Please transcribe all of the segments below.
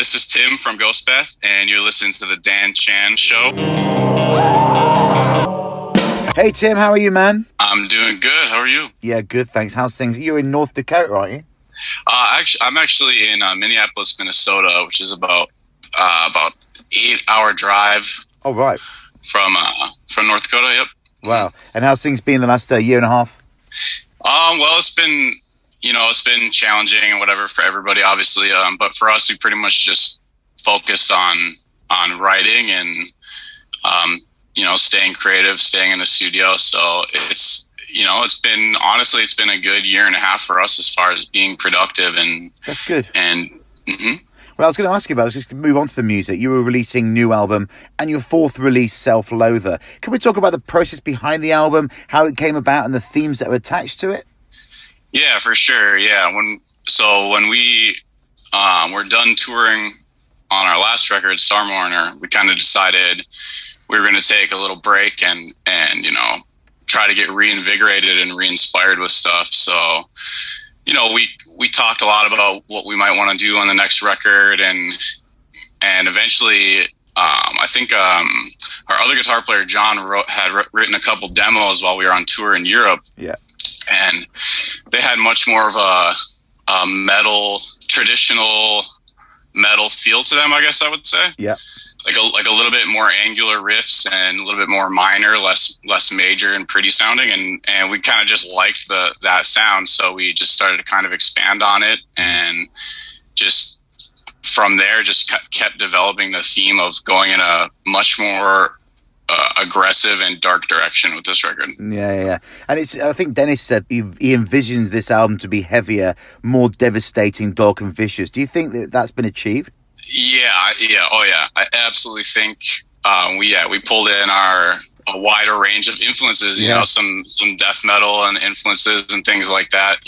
this is Tim from Ghostbeth, and you're listening to the Dan Chan Show. Hey Tim, how are you, man? I'm doing good. How are you? Yeah, good, thanks. How's things? You're in North Dakota, aren't you? I'm actually in Minneapolis, Minnesota, which is about 8-hour drive. Oh, right. From North Dakota. Yep. Wow. And how's things been the last year and a half? Well, it's been challenging and whatever for everybody, obviously. But for us, we pretty much just focus on writing and staying creative, staying in the studio. So it's been a good year and a half for us as far as being productive, and that's good. And well, I was going to ask you about, let's just move on to the music. You were releasing new album and your fourth release, Self Loather. Can we talk about the process behind the album, how it came about, and the themes that were attached to it? Yeah, for sure. Yeah. When we were done touring on our last record, Star Mourner, we kind of decided we were going to take a little break and try to get reinvigorated and re-inspired with stuff. So, we talked a lot about what we might want to do on the next record, and eventually, I think our other guitar player John had written a couple demos while we were on tour in Europe. Yeah, and they had much more of a traditional metal feel to them, I guess I would say. Yeah. Like a little bit more angular riffs and a little bit more minor, less major and pretty sounding, and we kind of just liked that sound, so we just started to kind of expand on it, and just from there just kept developing the theme of going in a much more aggressive and dark direction with this record. Yeah. And I think Dennis said he envisions this album to be heavier, more devastating, dark and vicious. Do you think that's been achieved? Yeah. Oh, yeah. I absolutely think we pulled in a wider range of influences, some death metal and influences and things like that,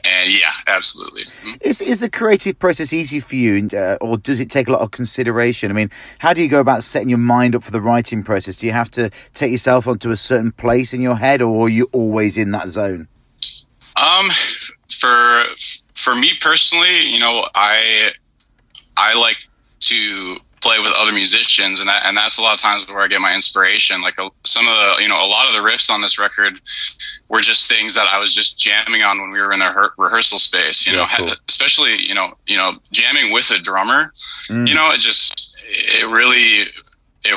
and yeah, absolutely. Is the creative process easy for you, or does it take a lot of consideration? I mean, how do you go about setting your mind up for the writing process? Do you have to take yourself onto a certain place in your head, or are you always in that zone? For me personally, I like to play with other musicians, and that's a lot of times where I get my inspiration. Like some of the, a lot of the riffs on this record were just things that I was just jamming on when we were in a rehearsal space, cool. Especially, jamming with a drummer, it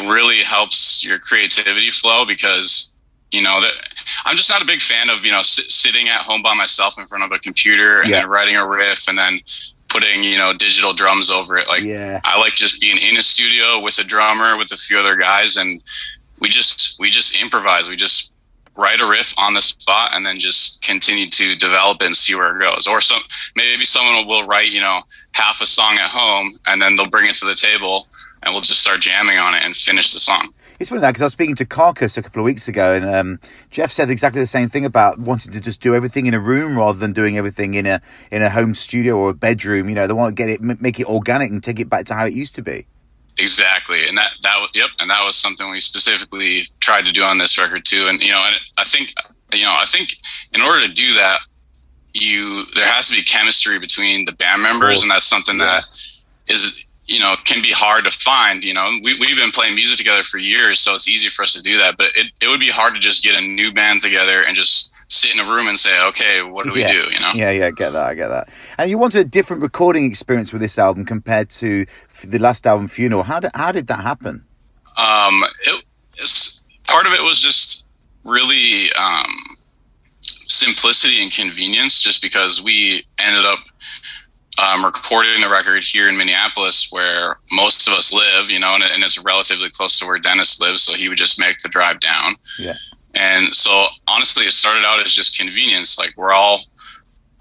really helps your creativity flow, because, that I'm just not a big fan of, sitting at home by myself in front of a computer and then writing a riff and then putting, digital drums over it. I like just being in a studio with a drummer, with a few other guys, and we just improvise. We just write a riff on the spot and then just continue to develop it and see where it goes. Or maybe someone will write, half a song at home, and then they'll bring it to the table and we'll just start jamming on it and finish the song. It's funny that, because I was speaking to Carcass a couple of weeks ago, and Jeff said exactly the same thing about wanting to just do everything in a room rather than doing everything in a home studio or a bedroom. They want to make it organic and take it back to how it used to be. Exactly, and that was something we specifically tried to do on this record too. And I think in order to do that, there has to be chemistry between the band members, and that's something that is, can be hard to find. We've been playing music together for years, so it's easy for us to do that. But it would be hard to just get a new band together and just sit in a room and say, okay, what do we do? Yeah, I get that. And you wanted a different recording experience with this album compared to the last album, Funeral. How did that happen? Part of it was just really simplicity and convenience, just because we ended up recording the record here in Minneapolis, where most of us live, and it's relatively close to where Dennis lives, so he would just make the drive down. Yeah. And so honestly, it started out as just convenience. Like, we're all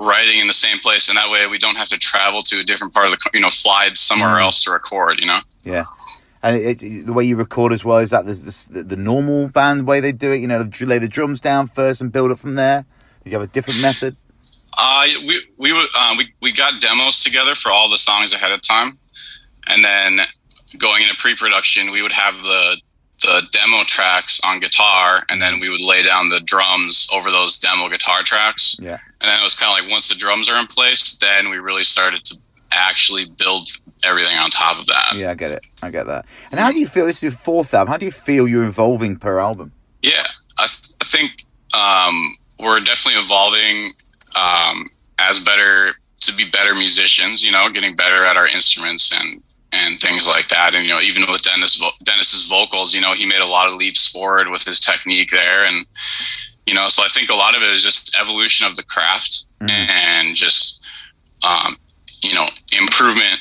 writing in the same place, and that way we don't have to travel to a different part of the, fly somewhere else to record, Yeah. And the way you record as well, is that the normal band way they do it? Lay the drums down first and build up from there? Did you have a different method? We got demos together for all the songs ahead of time, and then going into pre-production, we would have the demo tracks on guitar, and then we would lay down the drums over those demo guitar tracks. Yeah. And then it was kind of like, once the drums are in place, then we really started actually build everything on top of that. Yeah, I get it. I get that. And how do you feel? This is your fourth album. How do you feel you're evolving per album? Yeah, I think we're definitely evolving to be better musicians, you know, getting better at our instruments and things like that. And, you know, even with Dennis's vocals, you know, he made a lot of leaps forward with his technique there. And, you know, so I think a lot of it is just evolution of the craft and just, you know, improvement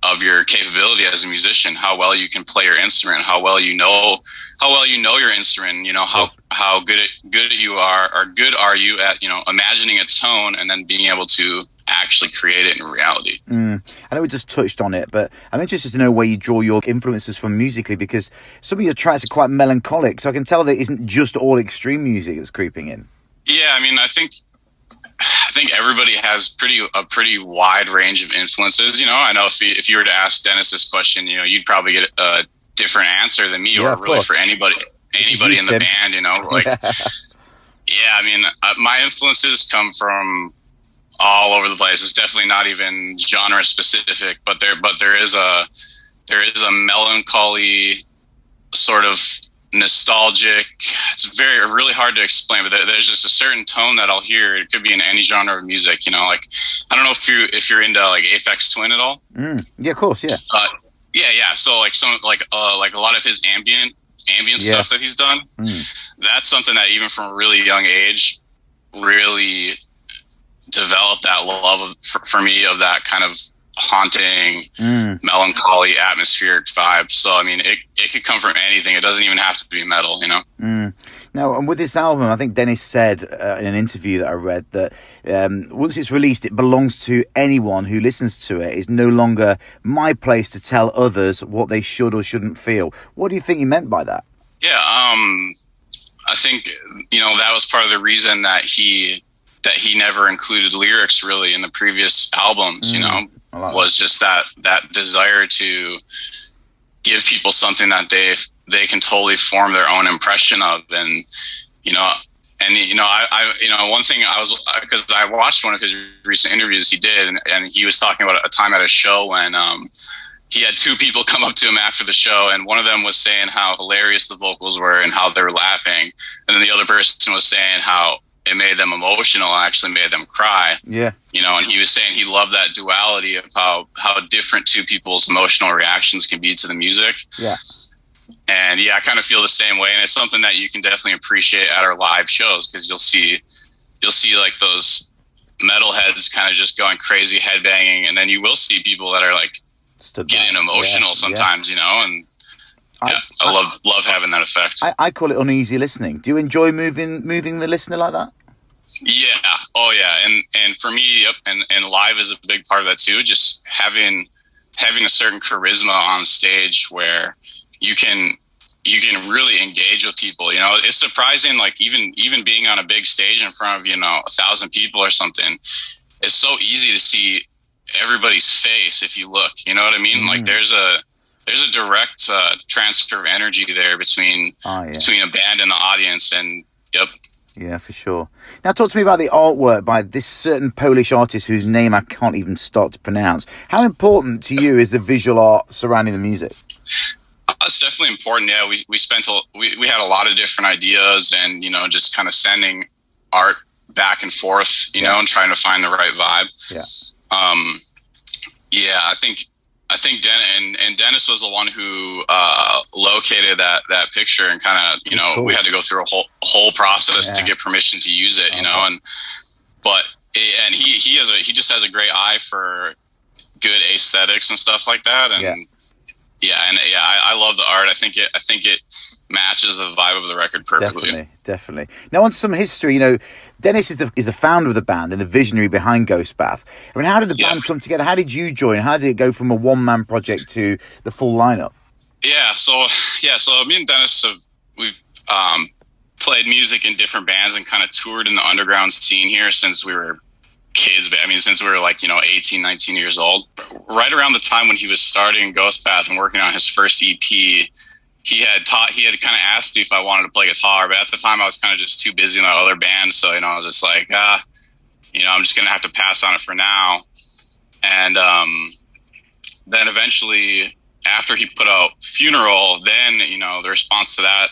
of your capability as a musician, how well you can play your instrument, how well you know your instrument, you know, how good you are, or good are you at, you know, imagining a tone and then being able to actually create it in reality. I know we just touched on it, but I'm interested to know where you draw your influences from musically, because some of your tracks are quite melancholic, so I can tell that it isn't just all extreme music that's creeping in. Yeah, I mean, I think everybody has a pretty wide range of influences. You know, I know if you were to ask Dennis this question, you know, you'd probably get a different answer than me, or really for anybody in the band. You know, like yeah, I mean, my influences come from all over the place. It's definitely not even genre specific, but there is a melancholy sort of nostalgic. It's really hard to explain, but there's just a certain tone that I'll hear. It could be in any genre of music, you know. Like, I don't know if you're into like Aphex Twin at all. Yeah, of course, yeah. Yeah. So like a lot of his ambient stuff that he's done. That's something that even from a really young age really developed that love for me of that kind of haunting, melancholy, atmospheric vibe. So I mean, it could come from anything. It doesn't even have to be metal, you know. Now, and with this album, I think Dennis said in an interview that I read that once it's released, it belongs to anyone who listens to it. It's no longer my place to tell others what they should or shouldn't feel. What do you think he meant by that? Yeah, I think, you know, that was part of the reason that he never included lyrics really in the previous albums, you know. Was just that desire to give people something that they can totally form their own impression of. And one thing because I watched one of his recent interviews he did, and he was talking about a time at a show when he had two people come up to him after the show, and one of them was saying how hilarious the vocals were and how they were laughing, and then the other person was saying how it made them emotional and actually made them cry. Yeah. You know, and he was saying he loved that duality of how different two people's emotional reactions can be to the music. Yeah. And yeah, I kind of feel the same way. And it's something that you can definitely appreciate at our live shows, because you'll see like those metalheads kind of just going crazy, headbanging. And then you will see people that are like getting emotional sometimes, you know, and I love having that effect. I call it uneasy listening. Do you enjoy moving the listener like that? Yeah. Oh yeah. And for me, yep. And live is a big part of that too. Just having a certain charisma on stage where you can really engage with people. You know, it's surprising, like even being on a big stage in front of, you know, 1,000 people or something, it's so easy to see everybody's face if you look, you know what I mean? Like there's a direct transfer of energy there between a band and the audience. And yep. Yeah, for sure. Now talk to me about the artwork by this certain Polish artist whose name I can't even start to pronounce. How important to you is the visual art surrounding the music? It's definitely important. Yeah, we had a lot of different ideas, and, you know, just kind of sending art back and forth, you know, and trying to find the right vibe. Yeah. I think Dennis was the one who located that picture, and kind of, you know, cool. We had to go through a whole process to get permission to use it, you know, and he just has a great eye for good aesthetics and stuff like that, and I love the art. I think it matches the vibe of the record perfectly. Definitely. Now, on some history, you know, Dennis is the founder of the band and the visionary behind Ghostbath. I mean, how did the band come together? How did you join? How did it go from a one-man project to the full lineup? So me and Dennis we've played music in different bands and kind of toured in the underground scene here since we were kids. I mean, since we were like, you know, 18, 19 years old. Right around the time when he was starting Ghostbath and working on his first EP, he had kind of asked me if I wanted to play guitar, but at the time I was kind of just too busy in that other band. So, you know, I was just like, you know, I'm just going to have to pass on it for now. And then eventually, after he put out Funeral, then, you know, the response to that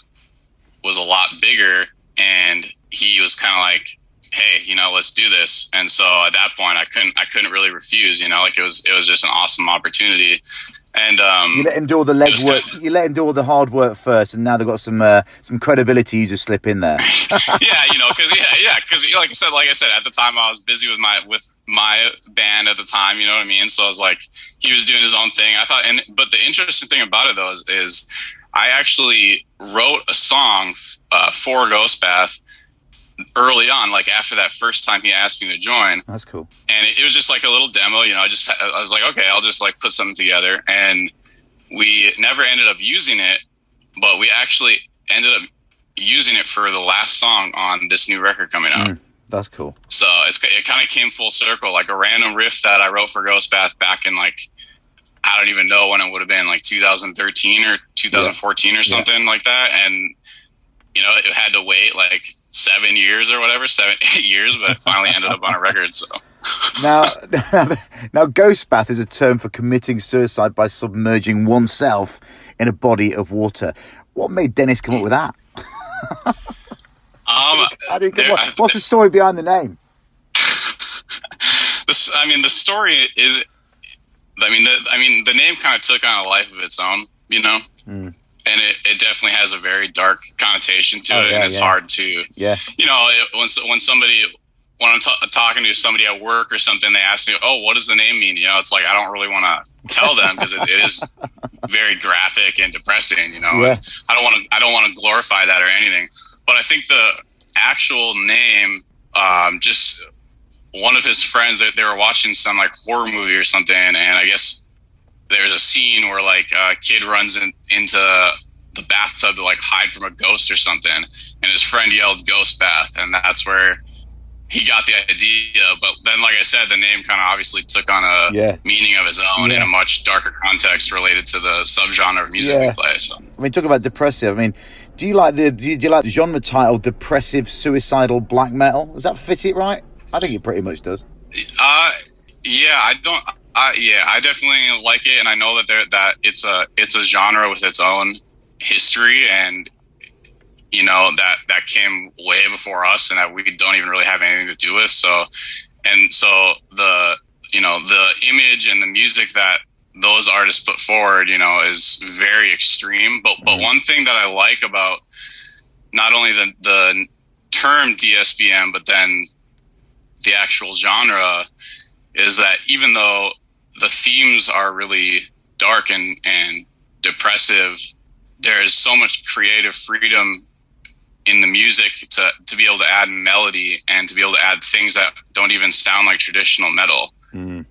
was a lot bigger, and he was kind of like, hey, you know, let's do this. And so at that point, I couldn't really refuse, you know, like it was just an awesome opportunity. And you let him do all the legwork. You let him do all the hard work first, and now they've got some credibility. You just slip in there. Yeah, you know, because like I said, at the time I was busy with my band at the time. You know what I mean? So I was like, he was doing his own thing. I thought, but the interesting thing about it though is I actually wrote a song for Ghostbath early on, like after that first time he asked me to join. That's cool. And it was just like a little demo, you know. I was like, okay, I'll just like put something together. And we never ended up using it, but we actually ended up using it for the last song on this new record coming out. That's cool. So it kind of came full circle, like a random riff that I wrote for Ghostbath back in like, I don't even know when it would have been, like 2013 or 2014 or something like that. And, you know, it had to wait like 7 years or whatever, 8 years, but it finally ended up on a record. So now Ghostbath is a term for committing suicide by submerging oneself in a body of water. What made Dennis come up with that? What's the story behind the name? The story is, the name kind of took on a life of its own, you know. And it definitely has a very dark connotation to it, and it's hard to, you know, when I'm talking to somebody at work or something, they ask me, "Oh, what does the name mean?" You know, it's like I don't really want to tell them because it is very graphic and depressing. You know, I don't want to glorify that or anything. But I think the actual name, just one of his friends that they were watching some like horror movie or something, and I guess there's a scene where like a kid runs into the bathtub to like hide from a ghost or something, and his friend yelled "Ghost Bath," and that's where he got the idea. But then, like I said, the name kind of obviously took on a meaning of its own in a much darker context related to the subgenre of music we play. So, I mean, talk about depressive. I mean, do you like the genre title "depressive suicidal black metal"? Does that fit it right? I think it pretty much does. I definitely like it, and I know that it's a genre with its own history, and you know that came way before us, and that we don't even really have anything to do with. So the image and the music that those artists put forward, you know, is very extreme. But one thing that I like about not only the term DSBM, but then the actual genre, is that even though the themes are really dark and depressive, there is so much creative freedom in the music to be able to add melody and to be able to add things that don't even sound like traditional metal. And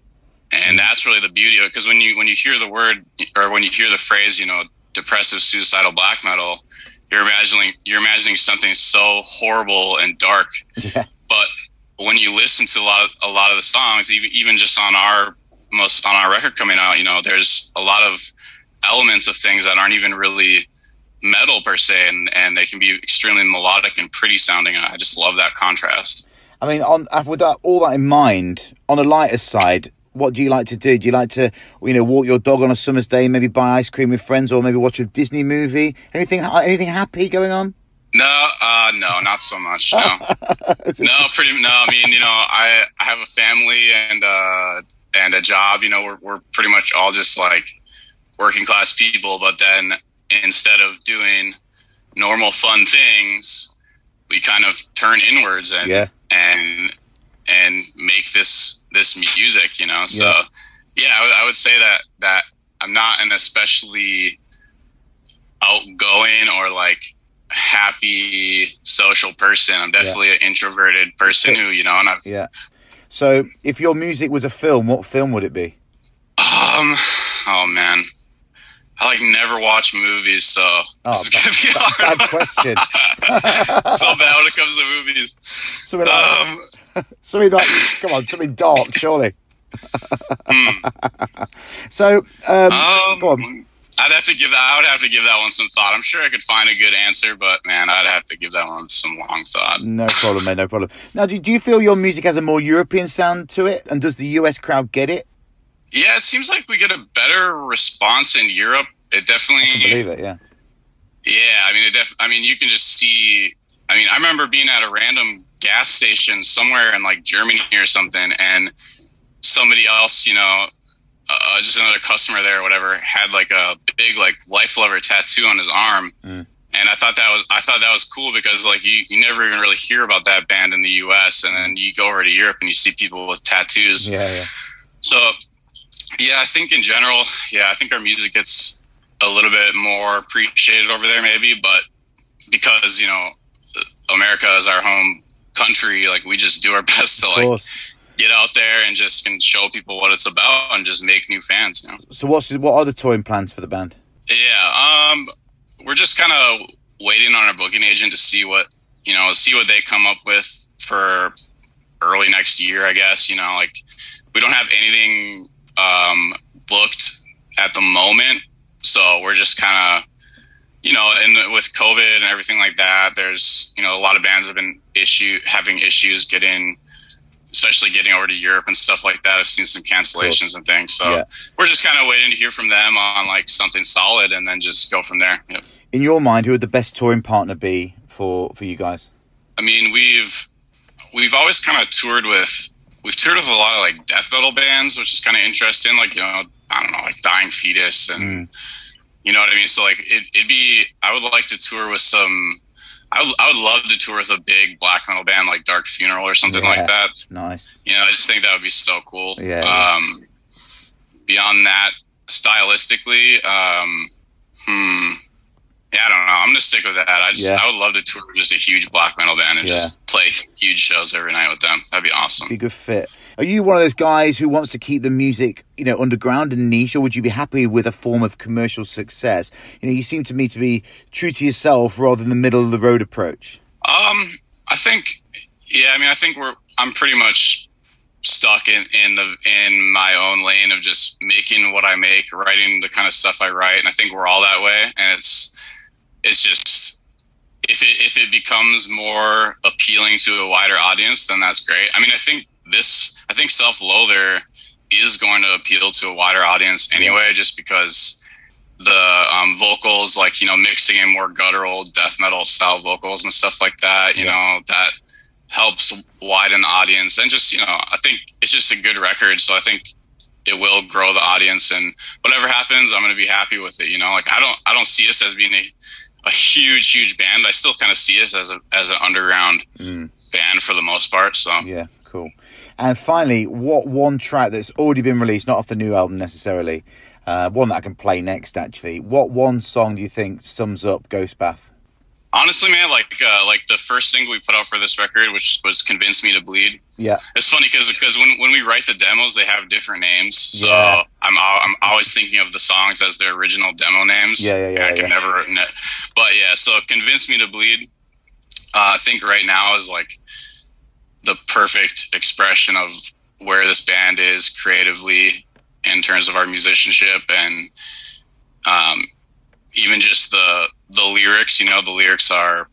that's really the beauty of it, because when you hear the word, or when you hear the phrase, you know, depressive suicidal black metal, you're imagining something so horrible and dark. But when you listen to a lot of the songs, even just on our record coming out, you know, there's a lot of elements of things that aren't even really metal per se, and they can be extremely melodic and pretty sounding. I just love that contrast. I mean, with all that in mind, on the lighter side, what do you like to do? Do you like to, you know, walk your dog on a summer's day, maybe buy ice cream with friends, or maybe watch a Disney movie? Anything happy going on? No, not so much. No, I mean, you know, I have a family and a job. You know, we're pretty much all just like working class people. But then instead of doing normal fun things, we kind of turn inwards and make this music. You know, so I would say that I'm not an especially outgoing or like happy social person. I'm definitely an introverted person who, you know, and I've So if your music was a film, what film would it be? Oh man, I like never watch movies, so this is gonna be hard. Bad question. So bad when it comes to movies. Something dark, surely. So go on. I would have to give that one some thought. I'm sure I could find a good answer, but man, I'd have to give that one some long thought. No problem, mate. No problem. Now, do you feel your music has a more European sound to it, and does the US crowd get it? Yeah, it seems like we get a better response in Europe. It I can definitely, believe it. Yeah. yeah. I mean, I mean, you can just see. I mean, I remember being at a random gas station somewhere in like Germany or something, and somebody else, just another customer there or whatever, had like a big like life lover tattoo on his arm. Mm. And I thought that was cool because like you never even really hear about that band in the US, and then you go over to Europe and you see people with tattoos. Yeah. Yeah. So yeah, I think in general, yeah, I think our music gets a little bit more appreciated over there maybe, but because, America is our home country, like we just do our best to Of like course. get out there and just can show people what it's about and just make new fans. So what are the touring plans for the band? Yeah, we're just kind of waiting on our booking agent to see what they come up with for early next year, I guess. Like we don't have anything booked at the moment, so we're just kind of and with COVID and everything like that, there's a lot of bands have been having issues especially getting over to Europe and stuff like that. I've seen some cancellations and things. So Yeah. we're just kind of waiting to hear from them on like something solid and then just go from there. Yep. In your mind, who would the best touring partner be for you guys? I mean, we've always kind of we've toured with a lot of like death metal bands, which is kind of interesting. Like, I don't know, like Dying Fetus and you know what I mean? So like I would like to tour with I would love to tour with a big black metal band like Dark Funeral or something like that. Nice. I just think that would be so cool. Yeah. Beyond that, stylistically, yeah, I don't know. I'm gonna stick with that. I would love to tour with just a huge black metal band and just play huge shows every night with them. That'd be awesome. Be a good fit. Are you one of those guys who wants to keep the music, underground and niche, or would you be happy with a form of commercial success? You seem to me to be true to yourself rather than the middle of the road approach. I think, yeah. I mean, I think I'm pretty much stuck in my own lane of just making what I make, writing the kind of stuff I write, and I think we're all that way. And it's just if it becomes more appealing to a wider audience, then that's great. I mean, I think Self Loather is going to appeal to a wider audience anyway, just because the vocals, like, mixing in more guttural death metal style vocals and stuff like that, that helps widen the audience. And just, I think it's just a good record. So I think it will grow the audience, and whatever happens, I'm going to be happy with it. Like I don't see us as being a huge band. I still kind of see us as an underground band for the most part. So yeah, cool. And finally, what one track that's already been released, not off the new album necessarily, one that I can play next actually, what one song do you think sums up Ghostbath? Honestly, man, like the first single we put out for this record, which was "Convince Me to Bleed." Yeah, it's funny because when we write the demos, they have different names. So I'm always thinking of the songs as their original demo names. I can never. But yeah, so "Convince Me to Bleed," I think right now is like the perfect expression of where this band is creatively in terms of our musicianship, and even just the lyrics. The lyrics are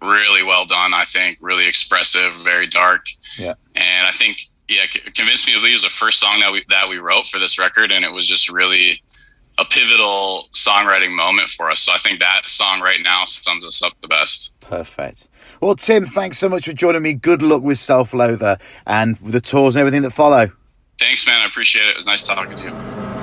really well done. I think really expressive, very dark. Yeah, and I think "Convince Me to Bleed" was the first song that we wrote for this record, and it was just really a pivotal songwriting moment for us. So I think that song right now sums us up the best. Perfect. Well, Tim, thanks so much for joining me. Good luck with Self Loather and with the tours and everything that follow. Thanks, man. I appreciate it. It was nice talking to you.